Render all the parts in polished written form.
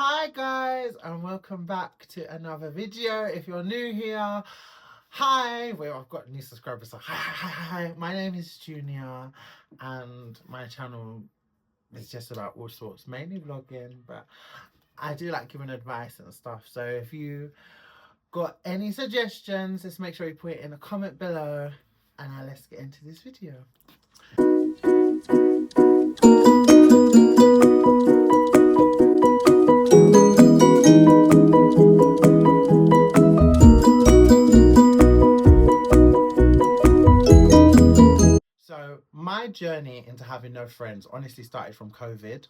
Hi guys, and welcome back to another video. If you're new here, hi. Well, I've got new subscribers, so hi. My name is Junior and my channel is just about all sorts, mainly vlogging, but I do like giving advice and stuff. So if you got any suggestions, just make sure you put it in a comment below, and now let's get into this video. So my journey into having no friends honestly started from COVID.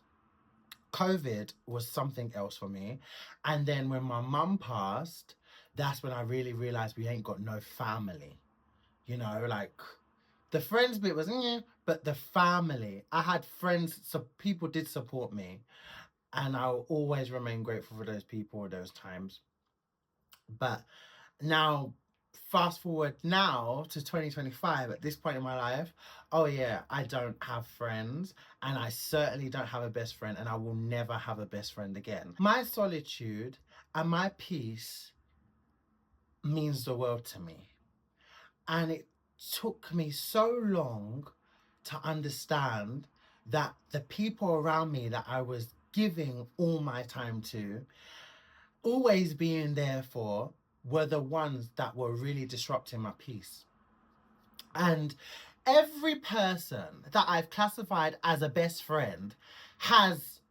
COVID was something else for me. And then when my mum passed, that's when I really realized we ain't got no family. You know, like the friends bit was, but the family. I had friends, so people did support me. And I'll always remain grateful for those people at those times. But now, fast forward now to 2025, at this point in my life, oh yeah, I don't have friends, and I certainly don't have a best friend, and I will never have a best friend again. My solitude and my peace means the world to me. And it took me so long to understand that the people around me that I was giving all my time to, always being there for, were the ones that were really disrupting my peace. And every person that I've classified as a best friend has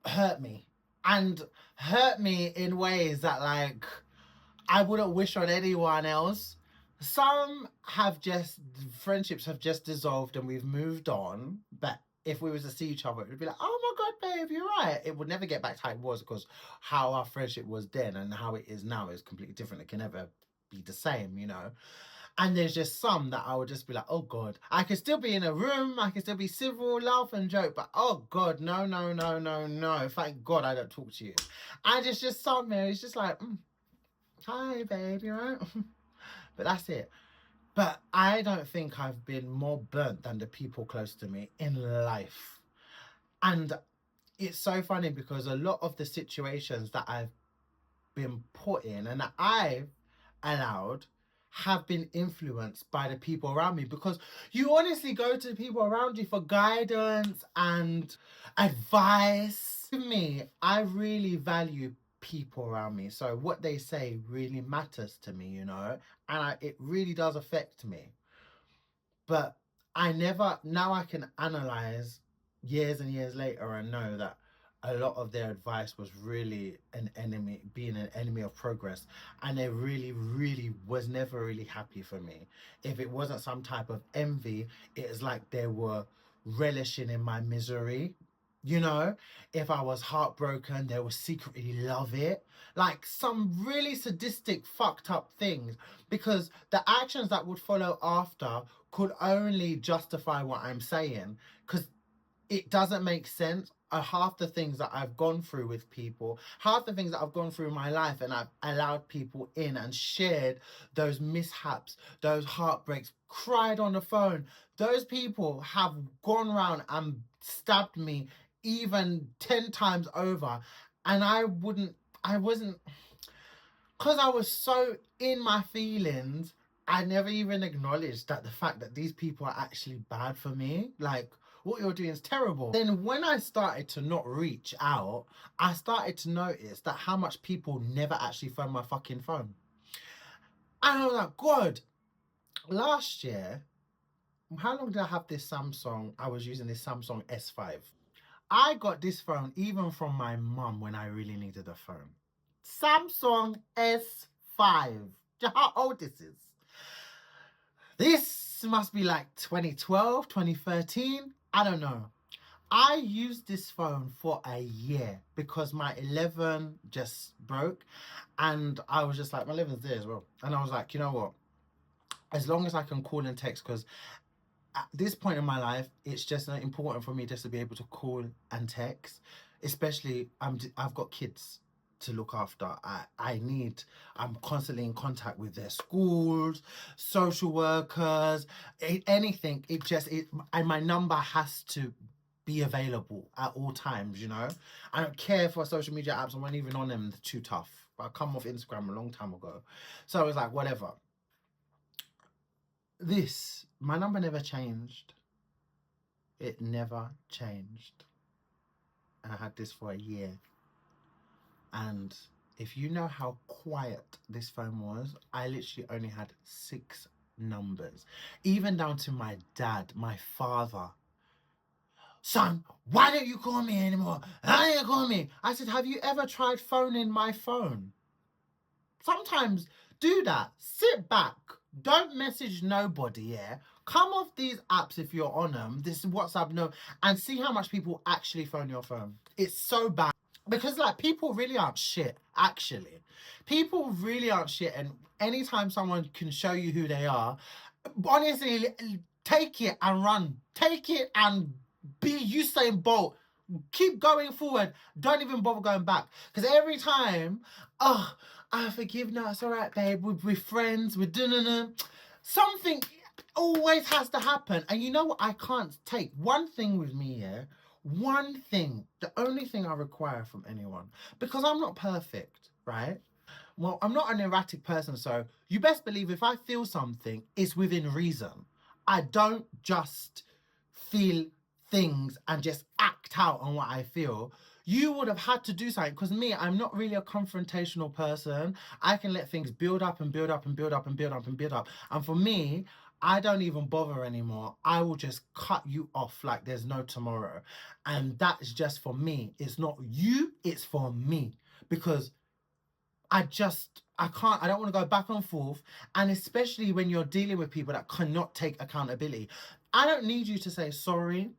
hurt me, and hurt me in ways that, like, I wouldn't wish on anyone else. Some have just, friendships have just dissolved and we've moved on. But if we was to see each other, it would be like, oh my God, babe, you're right. It would never get back to how it was, because how our friendship was then and how it is now is completely different. It can never be the same, you know. And there's just some that I would just be like, oh God, I could still be in a room, I could still be civil, laugh and joke, but oh God, no. Thank God I don't talk to you. And it's just some there, it's just like, hi babe, you right? But that's it. But I don't think I've been more burnt than the people close to me in life. And it's so funny because a lot of the situations that I've been put in and that I've allowed have been influenced by the people around me, because you honestly go to the people around you for guidance and advice. For me, I really value people around me, so what they say really matters to me, you know, and it really does affect me. But now I can analyze years and years later and know that a lot of their advice was really being an enemy of progress. And they really was never really happy for me. If it wasn't some type of envy, it was like they were relishing in my misery. You know, if I was heartbroken, they would secretly love it. Like some really sadistic, fucked up things, because the actions that would follow after could only justify what I'm saying, because it doesn't make sense. Half the things that I've gone through with people, half the things that I've gone through in my life, and I've allowed people in and shared those mishaps, those heartbreaks, cried on the phone. Those people have gone around and stabbed me even 10 times over. And I wasn't, because I was so in my feelings, I never even acknowledged that the fact that these people are actually bad for me. Like, what you're doing is terrible. Then when I started to not reach out, I started to notice that how much people never actually phone my fucking phone. And I was like, God, last year, how long did I have this Samsung? I was using this Samsung S5. I got this phone even from my mum when I really needed a phone. Samsung S5. Do you know how old this is? This must be like 2012, 2013. I don't know. I used this phone for a year because my 11 just broke, and I was just like, my 11's there as well. And I was like, you know what? As long as I can call and text, because at this point in my life, it's just important for me just to be able to call and text, especially I've got kids to look after. I'm constantly in contact with their schools, social workers, anything. And my number has to be available at all times, you know? I don't care for social media apps. I'm not even on them. They're too tough. I come off Instagram a long time ago. So I was like, whatever. My number never changed. It never changed. And I had this for a year. And if you know how quiet this phone was, I literally only had 6 numbers. Even down to my dad, my father. Son, why don't you call me anymore? Why don't you call me? I said, have you ever tried phoning my phone? Sometimes do that. Sit back. Don't message nobody, yeah? Come off these apps if you're on them. This is WhatsApp, no. And see how much people actually phone your phone. It's so bad. Because, like, people really aren't shit, actually. People really aren't shit. And anytime someone can show you who they are, honestly, take it and run. Take it and be Usain Bolt. Keep going forward. Don't even bother going back. Because every time, oh, I forgive now. It's all right, babe. We're friends. We're doing something always has to happen. And you know what? I can't take one thing with me here. One thing, the only thing I require from anyone, because I'm not perfect, right? Well, I'm not an erratic person, so you best believe if I feel something, it's within reason. I don't just feel things and just act out on what I feel. You would have had to do something, because me, I'm not really a confrontational person. I can let things build up and build up and build up and build up and build up. And for me, I don't even bother anymore. I will just cut you off like there's no tomorrow. And that's just for me. It's not you, it's for me. Because I can't, I don't want to go back and forth. And especially when you're dealing with people that cannot take accountability. I don't need you to say sorry.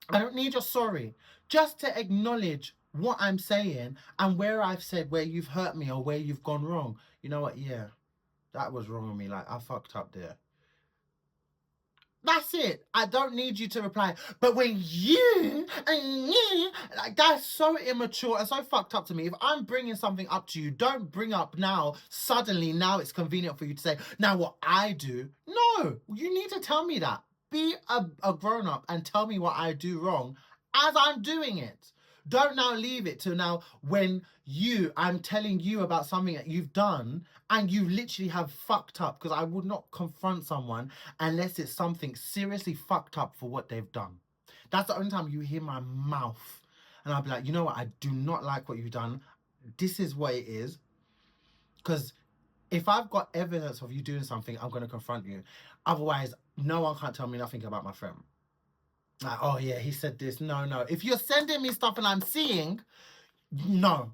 I don't need your sorry. Just to acknowledge what I'm saying and where I've said where you've hurt me or where you've gone wrong. You know what? Yeah, that was wrong with me. Like, I fucked up there. That's it. I don't need you to reply. But when you and you, like, that's so immature and so fucked up to me. If I'm bringing something up to you, don't bring up now, suddenly, now it's convenient for you to say, now what I do. No, you need to tell me that. Be a grown up and tell me what I do wrong as I'm doing it. Don't now leave it to now when I'm telling you about something that you've done and you literally have fucked up, because I would not confront someone unless it's something seriously fucked up for what they've done. That's the only time you hear my mouth. And I'll be like, you know what? I do not like what you've done. This is what it is. Because if I've got evidence of you doing something, I'm going to confront you. Otherwise, no one can't tell me nothing about my friend. Like, oh yeah, he said this. No. If you're sending me stuff and I'm seeing, no.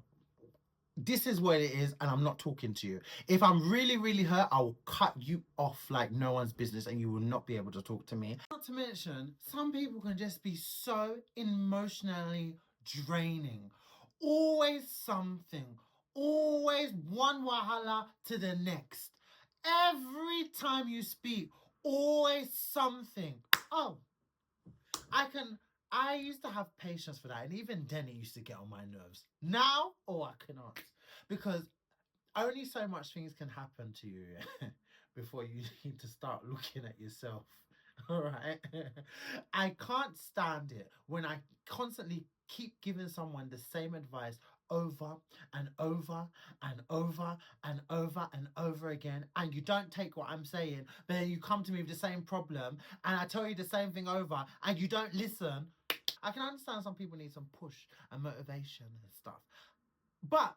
This is what it is, and I'm not talking to you. If I'm really, really hurt, I will cut you off like no one's business, and you will not be able to talk to me. Not to mention, some people can just be so emotionally draining. Always something. Always one wahala to the next. Every time you speak, always something. Oh, I used to have patience for that, and even then it used to get on my nerves. Now, I cannot. Because only so much things can happen to you before you need to start looking at yourself. All right. I can't stand it when I constantly keep giving someone the same advice over and over and over and over and over again, and you don't take what I'm saying, but then you come to me with the same problem and I tell you the same thing over and you don't listen. I can understand some people need some push and motivation and stuff, but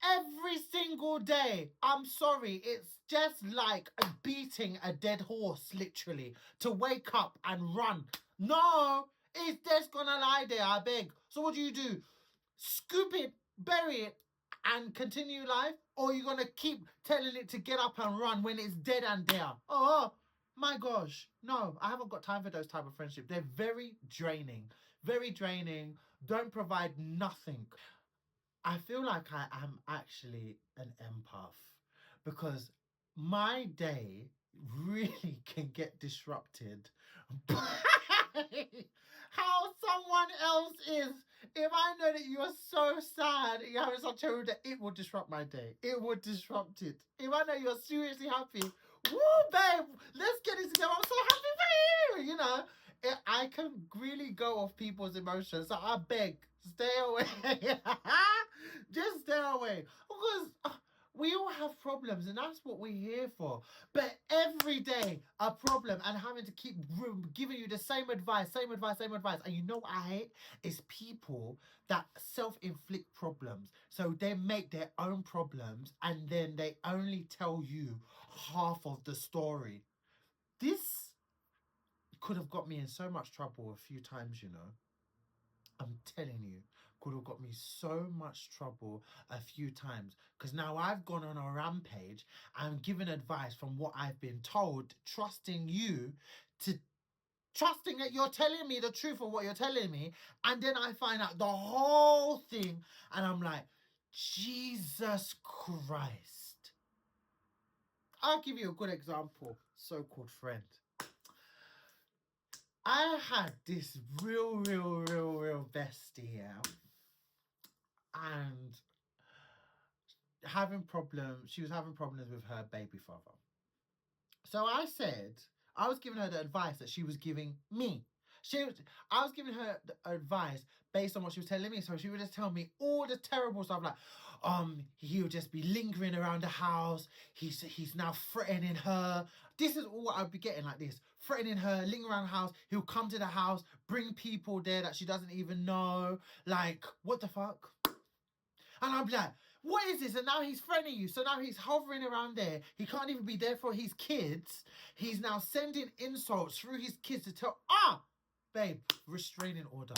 every single day, I'm sorry, it's just like beating a dead horse, literally, to wake up and run. No, it's just gonna lie there, I beg. So what do? Scoop it, bury it, and continue life? Or are you gonna keep telling it to get up and run when it's dead and there? Oh, my gosh. No, I haven't got time for those type of friendships. They're very draining. Very draining. Don't provide nothing. I feel like I am actually an empath, because my day really can get disrupted by how someone else is. If I know that you are so sad, you're having such a rude day, it will disrupt my day. It will disrupt it. If I know you're seriously happy, woo, babe, let's get it together. I'm so happy for you, you know. I can really go off people's emotions. So I beg, stay away. Just stay away. Because we all have problems and that's what we're here for. But every day, a problem and having to keep giving you the same advice, same advice, same advice. And you know what I hate? Is people that self-inflict problems. So they make their own problems and then they only tell you half of the story. This could have got me in so much trouble a few times, you know. I'm telling you, could have got me so much trouble a few times. Because now I've gone on a rampage and given advice from what I've been told, trusting you to trusting that you're telling me the truth of what you're telling me. And then I find out the whole thing and I'm like, Jesus Christ. I'll give you a good example, so-called friend. I had this real bestie, yeah, and she was having problems with her baby father. So I said, I was giving her the advice that she was giving me. I was giving her the advice based on what she was telling me. So she would just tell me all the terrible stuff, like, he would just be lingering around the house. He's now threatening her. This is all I'd be getting, like this, threatening her, lingering around the house. He'll come to the house, bring people there that she doesn't even know. Like, what the fuck? And I'm like, what is this? And now he's threatening you. So now he's hovering around there. He can't even be there for his kids. He's now sending insults through his kids to tell, babe, restraining order.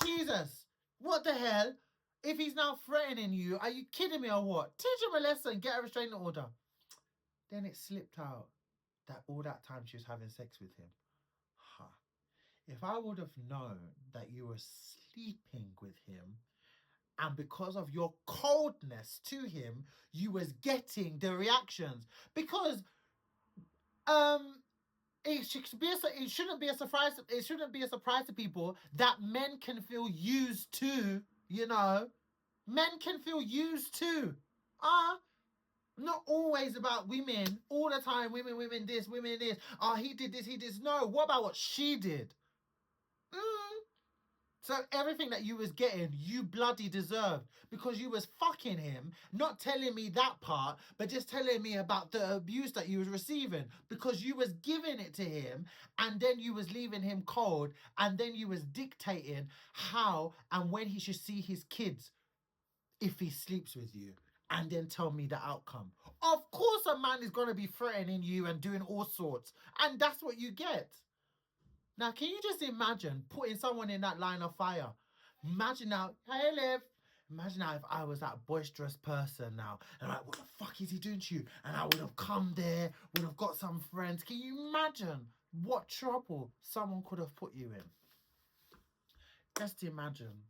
Jesus, what the hell? If he's now threatening you, are you kidding me or what? Teach him a lesson, get a restraining order. Then it slipped out that all that time she was having sex with him. If I would have known that you were sleeping with him, and because of your coldness to him, you was getting the reactions. Because it shouldn't be a surprise. It shouldn't be a surprise to people that men can feel used too. You know, men can feel used too. Not always about women all the time. Women this, women this. He did this, he did this. No, what about what she did? So everything that you was getting, you bloody deserved, because you was fucking him, not telling me that part, but just telling me about the abuse that you was receiving, because you was giving it to him and then you was leaving him cold and then you was dictating how and when he should see his kids if he sleeps with you, and then tell me the outcome. Of course a man is going to be threatening you and doing all sorts, and that's what you get. Now, can you just imagine putting someone in that line of fire? Imagine now, hey, Liv. Imagine now if I was that boisterous person now. And I'm like, what the fuck is he doing to you? And I would have come there, would have got some friends. Can you imagine what trouble someone could have put you in? Just imagine.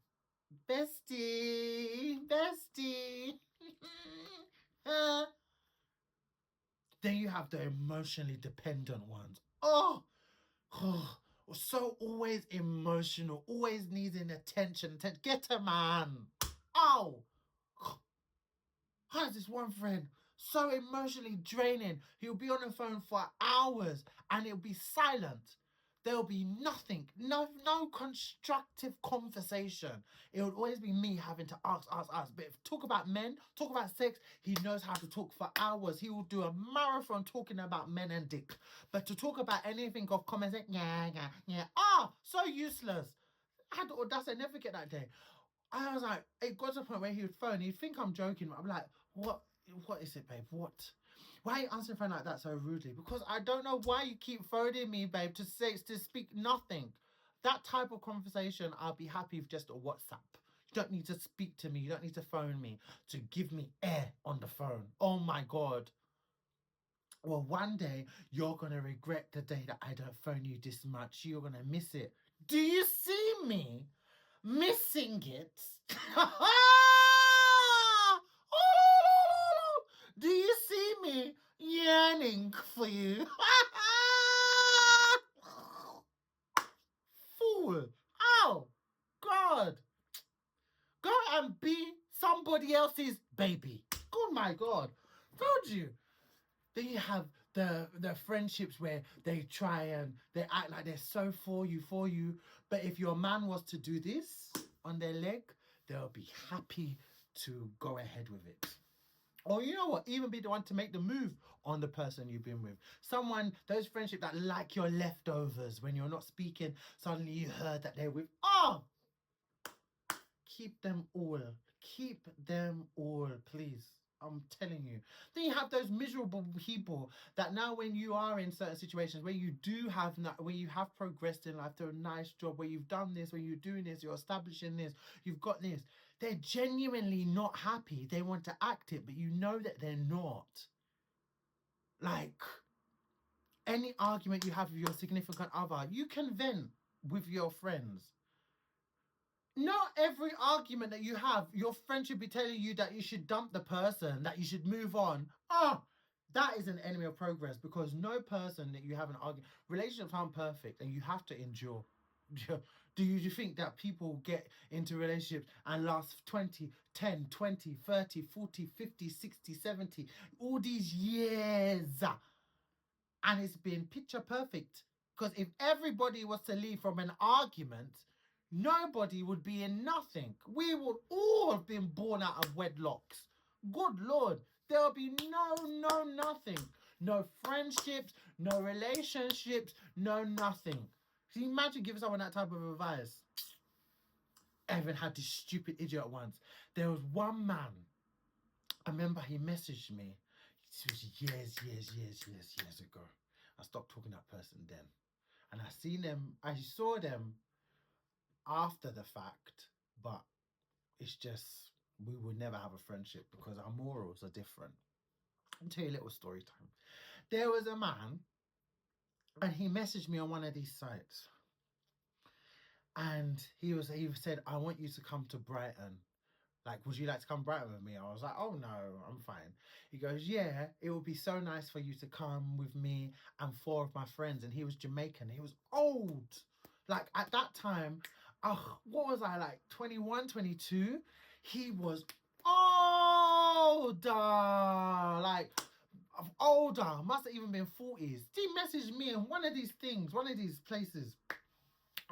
Bestie. Then you have the emotionally dependent ones. So always emotional, always needing attention. Get a man. I had this one friend, so emotionally draining. He'll be on the phone for hours and it'll be silent. There'll be nothing, no constructive conversation. It would always be me having to ask. But if talk about men, talk about sex, he knows how to talk for hours. He will do a marathon talking about men and dick. But to talk about anything of common sense, yeah. So useless. I had the audacity, I never get that day. I was like, it got to a point where he would phone, he'd think I'm joking. I'm like, what is it, babe? What? Why are you answering phone like that so rudely? Because I don't know why you keep phoning me, babe, to speak nothing. That type of conversation, I'll be happy with just a WhatsApp. You don't need to speak to me. You don't need to phone me to give me air on the phone. Oh my God. Well, one day you're going to regret the day that I don't phone you this much. You're going to miss it. Do you see me missing it? Do you see me yearning for you? Fool. Oh, God. Go and be somebody else's baby. Oh, my God. Told you. Then you have the friendships where they try and they act like they're so for you, but if your man was to do this on their leg, they'll be happy to go ahead with it. Or you know what, even be the one to make the move on the person you've been with. Someone, those friendships that like your leftovers when you're not speaking, suddenly you heard that they're with. Oh, keep them all. Keep them all, please. I'm telling you. Then you have those miserable people that now, when you are in certain situations where you do have, where you have progressed in life, to a nice job, where you've done this, where you're doing this, you're establishing this, you've got this, they're genuinely not happy. They want to act it, but you know that they're not. Like, any argument you have with your significant other, you can vent with your friends. Not every argument that you have, your friend should be telling you that you should dump the person, that you should move on. Oh, that is an enemy of progress, because no person that you have an argument, relationships aren't perfect and you have to endure. Do you think that people get into relationships and last 20, 10, 20, 30, 40, 50, 60, 70, all these years, and it's been picture perfect? Because if everybody was to leave from an argument, nobody would be in nothing. We would all have been born out of wedlocks. Good Lord, there'll be no nothing. No friendships, no relationships, no nothing. Can you imagine giving someone that type of advice? I even had this stupid idiot once. There was one man, I remember he messaged me. This was years ago. I stopped talking to that person then. And I saw them after the fact, but it's just, we would never have a friendship because our morals are different. I'll tell you a little story time. There was a man, and he messaged me on one of these sites, and he said, I want you to come to Brighton. Like, would you like to come Brighton with me? I was like, oh no, I'm fine. He goes, yeah, it would be so nice for you to come with me and 4 of my friends. And he was Jamaican. He was old. Like, at that time, what was I, like 21, 22? He was older. Like, older. Must have even been 40s. He messaged me in one of these things, one of these places.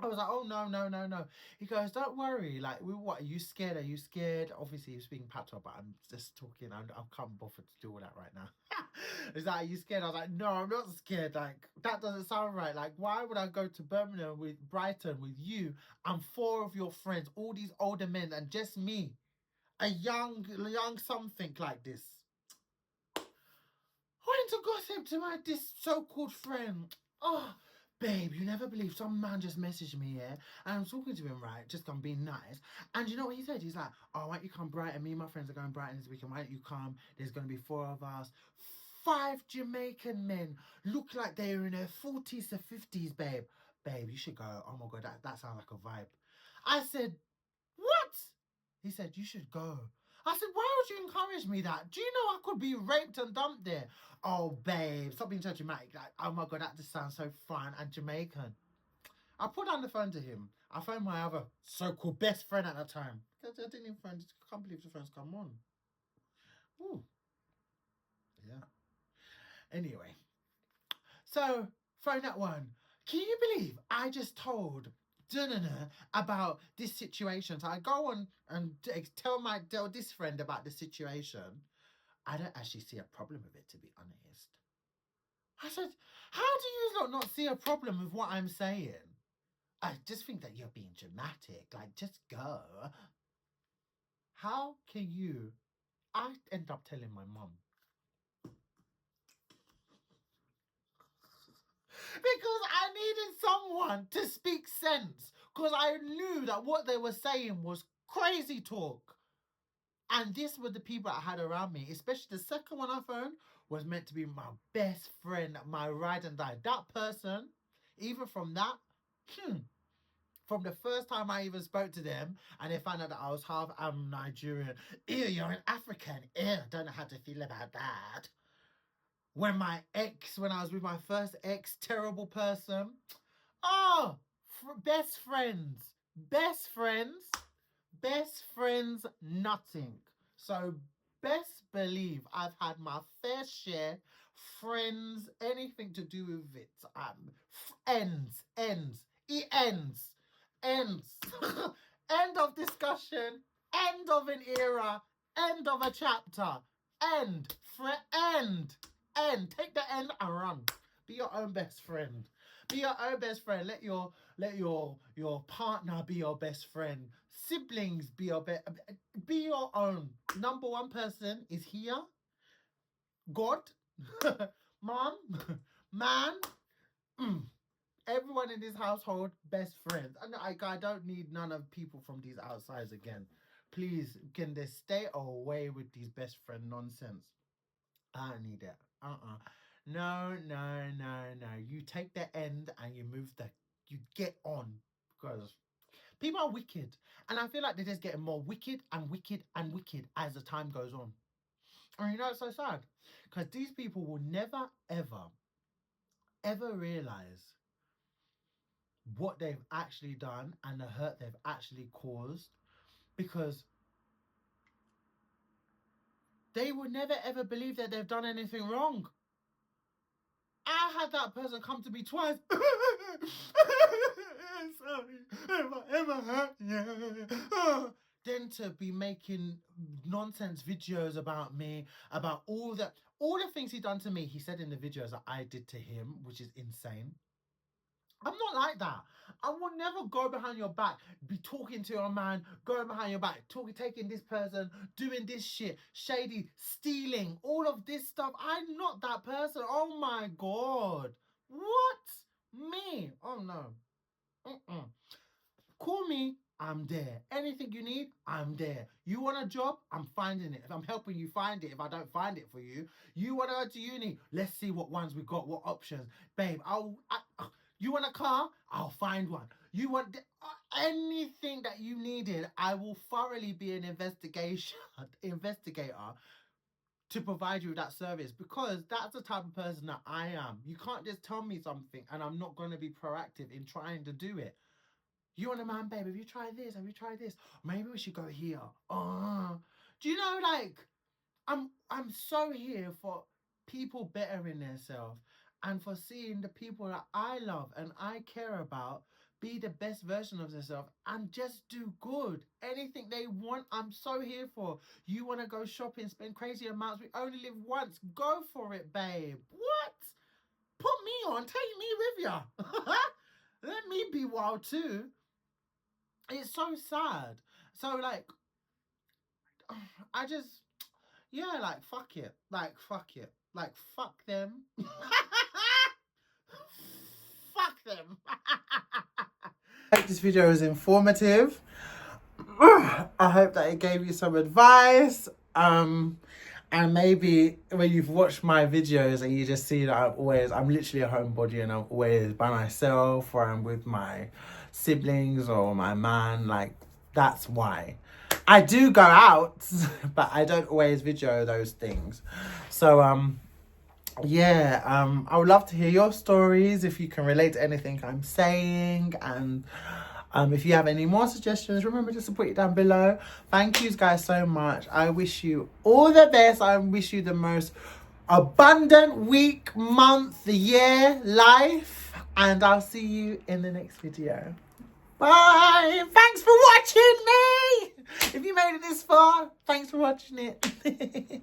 I was like, oh, no. He goes, don't worry. Like, what, are you scared? Are you scared? Obviously, he's speaking patois, but I'm just talking. I can't bother to do all that right now. He's like, are you scared? I was like, no, I'm not scared. Like, that doesn't sound right. Like, why would I go to Birmingham with Brighton with you and 4 of your friends, all these older men, and just me, a young something like this? I went to gossip to this so-called friend. Oh, babe, you never believe, some man just messaged me, yeah? And I'm talking to him, right? Just I'm being nice. And you know what he said? He's like, oh, why don't you come Brighton? Me and my friends are going Brighton this weekend. Why don't you come? There's going to be 4 of us. 5 Jamaican men look like they're in their 40s to 50s, babe. Babe, you should go. Oh my God, that sounds like a vibe. I said, what? He said, you should go. I said, why would you encourage me that? Do you know I could be raped and dumped there? Oh, babe, stop being so dramatic. Like, oh my God, that just sounds so fun and Jamaican. I put down the phone to him. I phoned my other so-called best friend at the time. I didn't even phone, I can't believe the phone's come on. Ooh. Yeah. Anyway. So, phone that one. Can you believe I just told about this situation? So I go on and tell this friend about the situation. I don't actually see a problem with it, to be honest. I said, how do you not see a problem with what I'm saying? I just think that you're being dramatic. Like, just go. How can you? I end up telling my mum. Because I needed someone to speak sense. Because I knew that what they were saying was crazy talk. And these were the people I had around me. Especially the second one I phoned was meant to be my best friend, my ride and die. That person, even from that, from the first time I even spoke to them and they found out that I was half Nigerian. Ew, you're an African. Ew, don't know how to feel about that. When I was with my first ex, terrible person. Oh, best friends. Nothing. So best believe I've had my fair share friends, anything to do with it. Ends. It ends. Ends. End of discussion. End of an era. End of a chapter. End. End. End. Take the end and run. Be your own best friend. Be your own best friend. Let your partner be your best friend. Siblings be your be your own. Number one person is here. God, mom, man, everyone in this household, best friends. And I don't need none of people from these outsides again. Please, can they stay away with these best friend nonsense? I don't need it. No, no, no, no. You take the end and you get on because people are wicked. And I feel like they're just getting more wicked and wicked and wicked as the time goes on. And you know, it's so sad because these people will never, ever realize what they've actually done and the hurt they've actually caused because they will never, ever believe that they've done anything wrong. I had that person come to me twice. Sorry, if I ever hurt you. Then to be making nonsense videos about me, about all the things he done to me, he said in the videos that I did to him, which is insane. I'm not like that. I will never go behind your back, be talking to your man, going behind your back, taking this person, doing this shit, shady, stealing, all of this stuff. I'm not that person. Oh my God. What? Me? Oh no. Mm-mm. Call me, I'm there. Anything you need, I'm there. You want a job? I'm finding it. If I'm helping you find it, if I don't find it for you, you want to go to uni? Let's see what ones we got, what options. Babe, you want a car? I'll find one. You want anything that you needed, I will thoroughly be an investigator to provide you with that service because that's the type of person that I am. You can't just tell me something and I'm not going to be proactive in trying to do it. You want a man, babe? Have you tried this? Have you tried this? Maybe we should go here. Do you know, like, I'm so here for people bettering themselves and for seeing the people that I love and I care about be the best version of themselves and just do good. Anything they want, I'm so here for. You want to go shopping, spend crazy amounts. We only live once. Go for it, babe. What? Put me on. Take me with ya. Let me be wild too. It's so sad. So like, I just, yeah, like fuck it, like fuck it, like fuck them, fuck them. I hope this video was informative. I hope that it gave you some advice. And maybe when you've watched my videos and you just see that I'm literally a homebody and I'm always by myself or I'm with my siblings or my man, like that's why. I do go out, but I don't always video those things. So yeah, I would love to hear your stories if you can relate to anything I'm saying, and if you have any more suggestions, remember just to put it down below. Thank you guys so much. I wish you all the best. I wish you the most abundant week, month, year, life, and I'll see you in the next video. Bye. Thanks for watching me. If you made it this far, thanks for watching it.